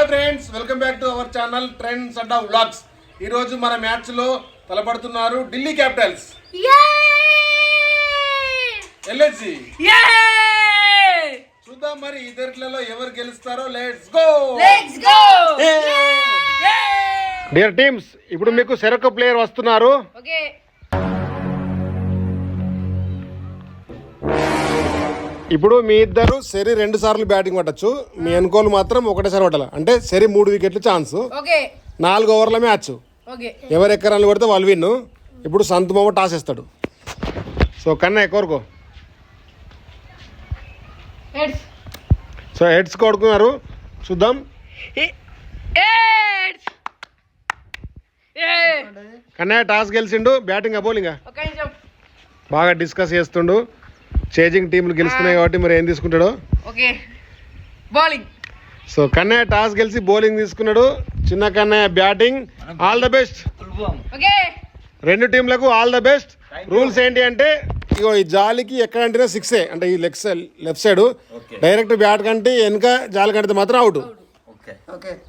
Friends, welcome back to our channel trends and vlogs. ఈ రోజు మన మ్యాచ్ లో తలపడుతున్నారు ఢిల్లీ క్యాపిటల్స్ ఎల్ఎస్జి. చూద్దాం మరి ఇద్దరిలో ఎవరు గెలుస్తారో. Let's go. డియర్ టీమ్స్, ఇప్పుడు మీకు సెరొక ప్లేయర్ వస్తున్నారు. ఇప్పుడు మీ ఇద్దరు సరి 2 సార్లు బ్యాటింగ్ పట్టచ్చు. మీ ఎన్కోలు మాత్రం ఒకటేసారి పట్టాలి. అంటే సరి 3 వికెట్లు ఛాన్స్. 4 ఓవర్ల మ్యాచ్. ఎవరు ఎక్క రన్లు కొడితే వాళ్ళు విన్ను. ఇప్పుడు సంత్ మామ టాస్ వేస్తాడు. సో కన్నా ఎక్కువరుకో. సో హెడ్స్ కొడుకున్నారు. చూద్దాం. కన్నయ్య టాస్ గెలిచిండు. బ్యాటింగ్ బౌలింగ్ బాగా డిస్కస్ చేస్తుండు. చేజింగ్ టీంలు గెలుస్తున్నాయి కాబట్టి మరి ఏం తీసుకుంటాడు. సో కన్నయ్య టాస్ గెలిచి బౌలింగ్ తీసుకున్నాడు. చిన్న Kannaiah batting. All the best. 2 టీంలకు ఆల్ ద బెస్ట్. రూల్స్ ఏంటి అంటే ఇగో ఈ జాలికి ఎక్కడంటే 6 అంటే ఈ లెఫ్ట్ సైడ్ డైరెక్ట్ బ్యాట్ కంటే వెనక జాలి కంటే మాత్రం out.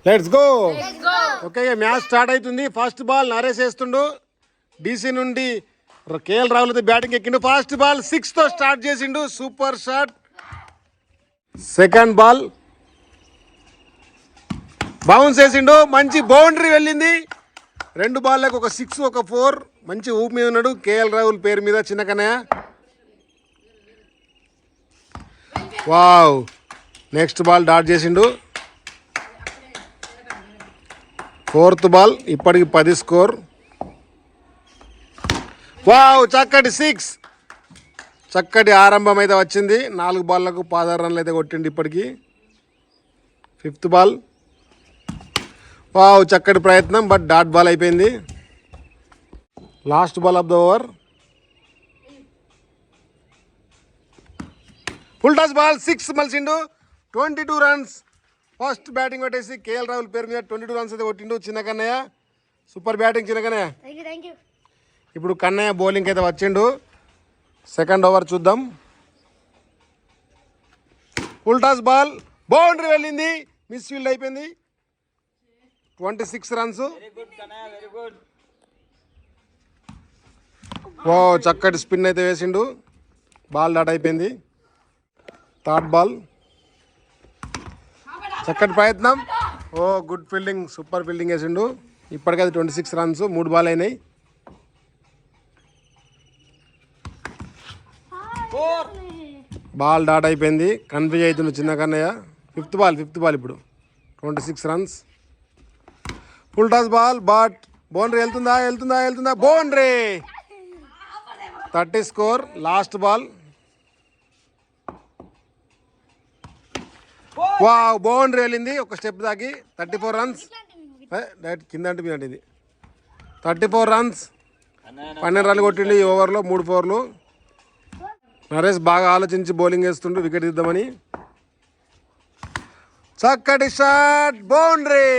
Let's go. Okay, match start అవుతుంది. ఫస్ట్ బాల్ నరేష్ వేస్తుండు. డీసీ నుండి కేఎల్ రాహుల్ అయితే బ్యాటింగ్ ఎక్కిండు. ఫస్ట్ బాల్ 6 తో స్టార్ట్ చేసిండు. Super shot. Second ball bounce వేసిండు. మంచి బౌండరీ వెళ్ళింది. 2 బాల్లకు ఒక 6 ఒక 4. మంచి ఊపు మీద ఉన్నాడు కేఎల్ రాహుల్ పేరు మీద చిన్న Kannayya. Wow. Next ball dot చేసిండు. 4th ball. ఇప్పటికి 10 స్కోర్. వావ్, చక్కటి 6. చక్కటి ఆరంభం అయితే వచ్చింది. 4 బాల్లకు 16 రన్లు అయితే కొట్టిండు ఇప్పటికి. 5th ball. వావ్, చక్కటి ప్రయత్నం బట్ డాట్ బాల్ అయిపోయింది. Last ball off the over. Full toss ball 6 మలిసిండు. 22 runs. First batting కొట్టేసి కేఎల్ రాహుల్ పేరు మీద 22 రన్స్ అయితే కొట్టిండు చిన్న కన్నయ్య. సూపర్ బ్యాటింగ్ చిన్న కన్నయ్య. ఇప్పుడు కన్నయ్య బౌలింగ్ అయితే వచ్చిండు. సెకండ్ ఓవర్ చూద్దాం. ఫుల్ టాస్ బాల్ బౌండరీ వెళ్ళింది. మిస్ ఫీల్డ్ అయిపోయింది. 26 రన్స్. ఓ చక్కటి స్పిన్ అయితే వేసిండు. బాల్ డాట్ అయిపోయింది. Third ball. చక్కటి ప్రయత్నం. ఓ గుడ్ ఫీల్డింగ్. సూపర్ ఫీల్డింగ్ వేసిండు. ఇప్పటికైతే 26 రన్స్. 3 బాల్ అయినాయి. బాల్ డాట్ అయిపోయింది. కన్ఫ్యూజ్ అవుతుండు చిన్న కన్నయ్య. 5th బాల్ ఇప్పుడు 26 runs. Full toss ball but boundary వెళ్తుందా boundary. 30 score. Last ball. Wow, boundary వెళ్ళింది. ఒక స్టెప్ దాకి. 34 రన్స్. డైరెక్ట్ కింద అంటే మీద ఇది. 34 రన్స్. 12 రన్లు కొట్టిండు ఈ ఓవర్లో. 3 4లు. నరేష్ బాగా ఆలోచించి బౌలింగ్ వేస్తుండు వికెట్ ఇద్దామని. చక్కటి షాట్. బౌండరీ.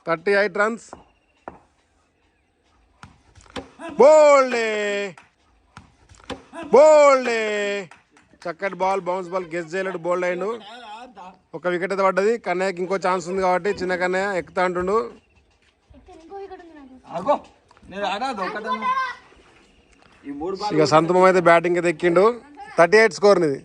38 రన్స్. బౌల్డే. చక్కటి బాల్. Bounce ball. గెస్ చేయలేడు. బౌల్డ్ అయ్యిండు. ఒక వికెట్ అయితే పడ్డది. కన్నయ్యకి ఇంకో ఛాన్స్ ఉంది కాబట్టి చిన్న కన్నయ్య ఎక్కుతా అంటుండు. ఇక సంతమం అయితే బ్యాటింగ్ అయితే ఎక్కిండు. 38 స్కోర్ ఇది.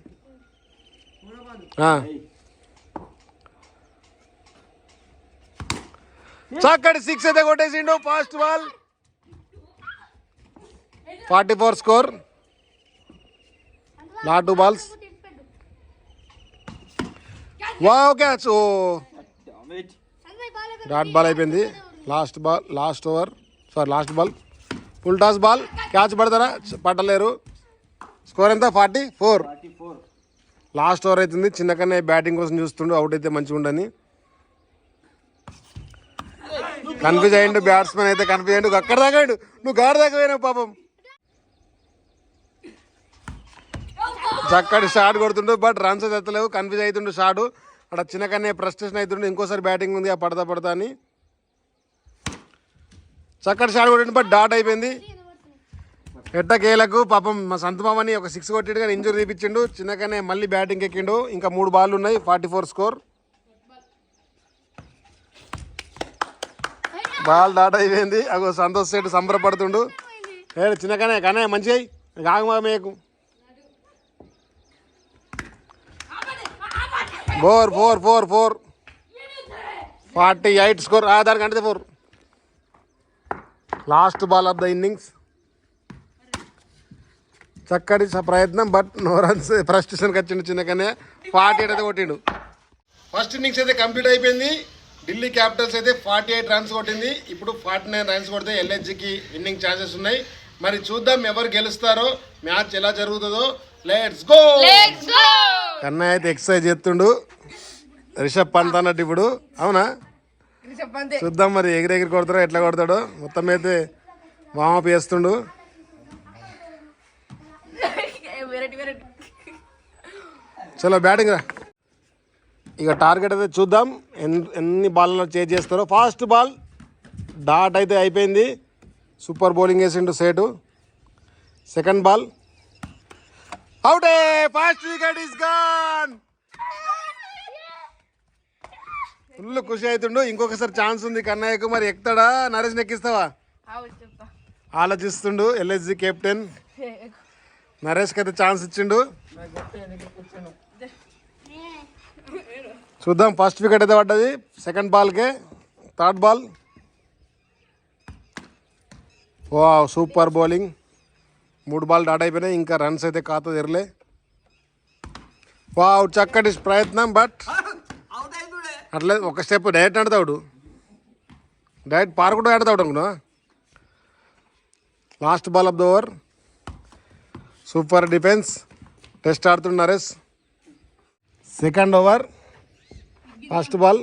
చక్కటి 6 అయితే కొట్టేసిండు. First ball. 44 score. Last 2 balls. Wow, catch. ఓ డాట్ బాల్ అయిపోయింది. Last over. Last ball. Full toss ball. Catch పడతారా? పట్టలేరు. స్కోర్ ఎంత? 44. లాస్ట్ ఓవర్ అవుతుంది. చిన్న కన్నా బ్యాటింగ్ కోసం చూస్తుండు. అవుట్ అయితే మంచిగా ఉండని. కన్ఫ్యూజ్ అయ్యిండు. బ్యాట్స్మెన్ అయితే కన్ఫ్యూజ్ అయ్యిండు. అక్కడ దాకా నువ్వు గాడి దాకా పోయినావు పాపం. చక్కటి షాట్ కొడుతుండు బట్ రన్స్ అయితే ఎత్తలేవు. Confuse అవుతుండు shot. అక్కడ చిన్న కన్నా ఫ్రస్ట్రేషన్ అవుతుండు. ఇంకోసారి బ్యాటింగ్ ఉంది పడతా అని. చక్కటి షాట్ కొట్టిండు బట్ డాట్ అయిపోయింది. ఎట్టకేలకు పాపం మా సంతమామని ఒక 6 కొట్టిడు కానీ ఇంజురీ తీపించిండు. చిన్నగానే మళ్ళీ బ్యాటింగ్ ఎక్కిండు. ఇంకా 3 బాల్ ఉన్నాయి, 44 స్కోర్. బాల్ దాట అయిపోయింది. అగో సంతోష్ సేటు సంబరపడుతుండు. చిన్నగానే కానీ మంచిగా ఆగమేకు. 4 48 స్కోర్. దానికంటే 4. Last ball off the innings. చక్కటి ప్రయత్నం బట్ నో రన్స్. ఫ్రస్ట్రేషన్కి వచ్చిండు చిన్నగానే. 48 అయితే కొట్టిండు. ఫస్ట్ ఇన్నింగ్స్ అయితే కంప్లీట్ అయిపోయింది. ఢిల్లీ క్యాపిటల్స్ అయితే 48 రన్స్ కొట్టింది. ఇప్పుడు 49 రన్స్ కొడితే ఎల్హెచ్జికి విన్నింగ్ ఛాన్సెస్ ఉన్నాయి. మరి చూద్దాం ఎవరు గెలుస్తారో, మ్యాచ్ ఎలా జరుగుతుందో. Let's go. కన్నయ్య అయితే ఎక్సర్సైజ్ చేస్తుండు. రిషబ్ పంత్ అన్నట్టు ఇప్పుడు. అవునా? చూద్దాం మరి ఎగిరెగిరి కొడతాడో ఎట్లా కొడతాడో. మొత్తం అయితే వామప్ చేస్తుండు. చలో బ్యాటింగ్ రా. ఇక టార్గెట్ అయితే చూద్దాం ఎన్ని బాల్లో చేజ్ చేస్తారో. ఫాస్ట్ బాల్ డాట్ అయితే అయిపోయింది. సూపర్ బౌలింగ్ వేసిండు సేటు. సెకండ్ బాల్ అవుటే. Fast wicket is gone. Full ఖుషి అవుతుండు. ఇంకొకసారి ఛాన్స్ ఉంది కన్నయ్యకు. మరి ఎక్కుతాడా? నరేష్ ఎక్కిస్తావా? ఆలోచిస్తుండు. ఎల్ఎస్జి కెప్టెన్ నరేష్కి అయితే ఛాన్స్ ఇచ్చిండు. చూద్దాం. ఫస్ట్ వికెట్ అయితే పడ్డది సెకండ్ బాల్కే. Third ball. Wow super bowling. 3 ball dot అయిపోయినాయి. ఇంకా రన్స్ అయితే ఖాతా తెరలే. వావ్ చక్కటి ప్రయత్నం బట్ అట్లే ఒక స్టెప్ డైరెక్ట్ ఆడతాడు. డైరెక్ట్ పారకుండా ఆడతాడు అనుకున్నా. Last ball off the over. Super defence. Test ఆడుతున్న Naresh. Second over. First ball.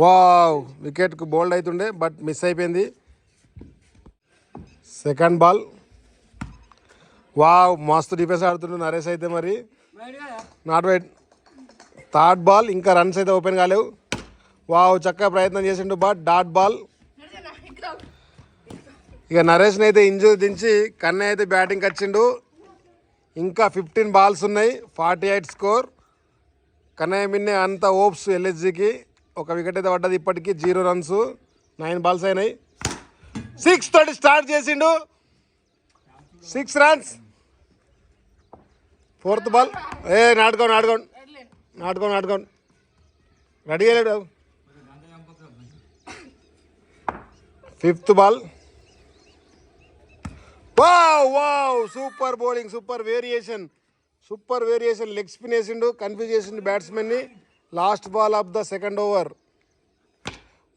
Wow వికెట్కు బౌల్డ్ అవుతుండే బట్ మిస్ అయిపోయింది. Second ball. వావ్ మస్తు డిఫెన్స్ ఆడుతుండే నరేష్ అయితే. మరి నాట్ వైట్. Third ball. ఇంకా రన్స్ అయితే ఓపెన్ కాలేవు. వావ్ చక్కగా ప్రయత్నం చేసిండు బట్ డాట్ బాల్. ఇక నరేష్ని అయితే ఇంజూరీ దించి కన్నయ్య అయితే బ్యాటింగ్కి వచ్చిండు. ఇంకా 15 బాల్స్ ఉన్నాయి. 48 స్కోర్. కన్నయ్య మిన్నే అంత ఓప్స్ ఎల్హెచ్జికి. ఒక వికెట్ అయితే పడ్డది. ఇప్పటికీ 0 రన్స్. 9 బాల్స్ అయినాయి. 6 తోటి స్టార్ట్ చేసిండు. 6 రన్స్. Fourth ball. నాటుకోండి రెడీ అయ్యాడు. Fifth ball. Wow super bowling. Super variation. Leg spin వేసిండు. కన్ఫ్యూజ్ చేసిండు బ్యాట్స్మెన్ని. Last ball off the second over.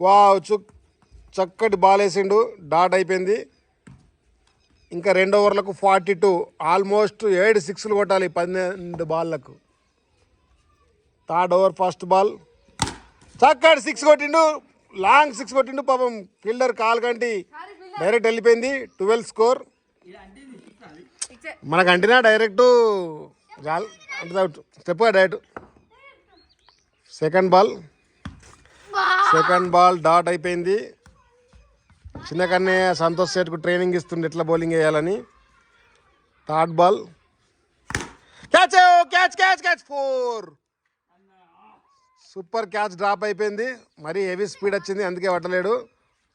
Wow చక్కటి బాల్ వేసిండు. డాట్ అయిపోయింది. ఇంకా 2 ఓవర్లకు 42. ఆల్మోస్ట్ 7 సిక్స్లు కొట్టాలి 12 బాల్లకు. Third over first ball. చక్కటి 6 కొట్టిండు. లాంగ్ 6 కొట్టిండు. పాపం ఫీల్డర్ కాల్ కంటి డైరెక్ట్ వెళ్ళిపోయింది. 12 స్కోర్. మనకు అంటినా direct step direct. Second ball dot అయిపోయింది. చిన్నకన్నే సంతోష్ సేట్కు ట్రైనింగ్ ఇస్తుండే ఎట్లా బౌలింగ్ వేయాలని. Third ball. Catch 4. Super catch drop అయిపోయింది. మరీ హెవీ స్పీడ్ వచ్చింది అందుకే పట్టలేడు.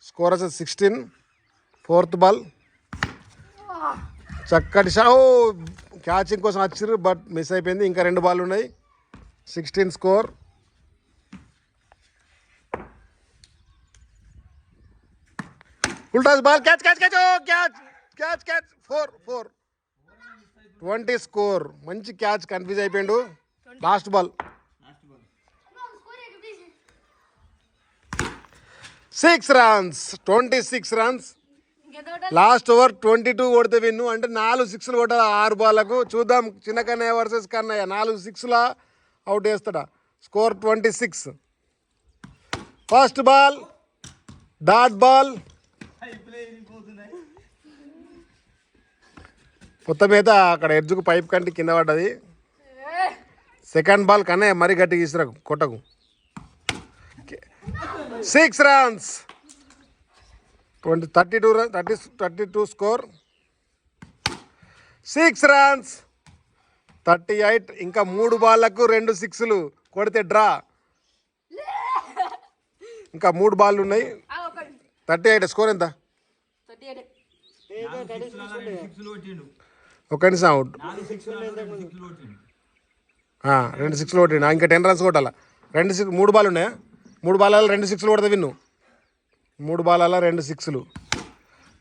స్కోర్ వచ్చేసి 16. Fourth ball. చక్కటి క్యాచింగ్ కోసం వచ్చిర్రు బట్ మిస్ అయిపోయింది. ఇంకా 2 బాల్ ఉన్నాయి. 16 score. Full toss ball. Catch 4. 20 score. మంచి క్యాచ్. కన్ఫ్యూజ్ అయిపోయిండు. Last ball. 6 runs. 26 runs. Last over 22 కొడితే విన్ను. అంటే 4 సిక్స్లు కొట్టాలి 6 బాల్లకు. చూద్దాం చిన్న కన్నయ్య వర్సెస్ కన్నయ్య 4 సిక్స్లా అవుట్ వేస్తాడా. Score 26. First ball dot ball. మొత్తం మీద అక్కడ ఎడ్జుకు పైప్ కంటి కింద పడ్డది. సెకండ్ బాల్ కన్నయ్య మరీ గట్టిగా ఇస్తురా కొట్టకు. 6 రన్స్. 32 score, 6 runs, 38. ఇంకా 3 బాళ్ళకు 2 సిక్స్లు కొడితే డ్రా. ఇంకా 3 బాళ్ళు ఉన్నాయి. 38 స్కోర్ ఎంత? ఒక నిమిషం అవుట్. 2 సిక్స్లు కొట్టిండు. ఇంకా 10 రన్స్ కొట్టాలా. 3 బాల్ ఉన్నాయా? 3 బాలలో 2 సిక్స్లు కొడతా విన్ను. 3 బాలలో 2 సిక్స్లు,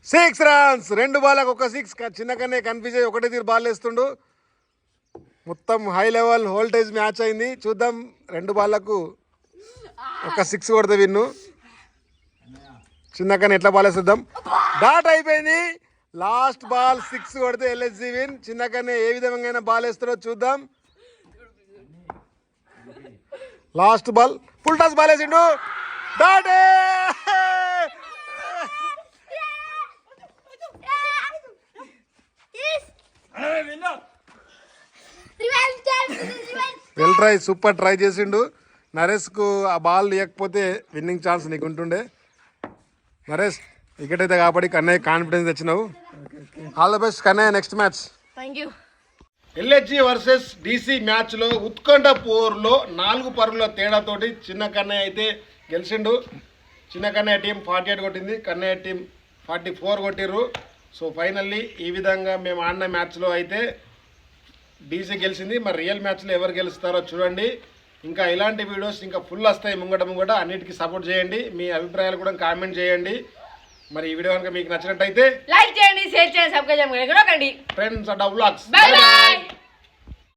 6 రన్స్. 2 బాలకు 1 సిక్స్. చిన్న కన్నా కన్ఫ్యూజ్ అయ్యి ఒకటే తీరు బాల్ వేస్తుండు. మొత్తం హై లెవెల్ వోల్టేజ్ మ్యాచ్ అయింది. చూద్దాం 2 బాళ్ళకు 1 సిక్స్ కొడతా విన్ను. చిన్న కన్నా ఎట్లా బాల్ వేస్తుందాం. డాట్ అయిపోయింది. లాస్ట్ బాల్ 6 కొడితే ఎల్ఎస్జి విన్. చిన్న కన్నా ఏ విధంగా బాల్ వేస్తాడో చూద్దాం. Last ball full toss ball వేసిండు. Dot. Well try, super try చేసిండు. నరేష్కు ఆ బాల్ లేకపోతే విన్నింగ్ ఛాన్స్ నీకు ఉంటుండే. నరేష్ వికెట్ అయితే కాబట్టి కన్నయ్య కాన్ఫిడెన్స్ తెచ్చినావు. All the best Kannayya. Next match ఎల్హెచ్జి versus DC మ్యాచ్లో ఉత్కంఠ పోర్లో 4 పరుగుల తేడాతోటి చిన్న కన్నయ్య అయితే గెలిచిండు. చిన్న కన్నయ్య టీం 48 కొట్టింది, కన్నయ్య టీం 44 కొట్టిర్రు. సో ఫైనల్లీ ఈ విధంగా మేము ఆడిన మ్యాచ్లో అయితే డీసీ గెలిచింది. మరి రియల్ మ్యాచ్లో ఎవరు గెలుస్తారో చూడండి. ఇంకా ఇలాంటి వీడియోస్ ఇంకా ఫుల్ వస్తాయి ముంగట. అన్నిటికీ సపోర్ట్ చేయండి. మీ అభిప్రాయాలు కూడా కామెంట్ చేయండి. మరి ఈ వీడియో కనుక మీకు నచ్చినట్టయితే లైక్ చేయండి, షేర్ చేయండి, సబ్స్క్రైబ్ చేయండి. Friends Adda vlogs. By by.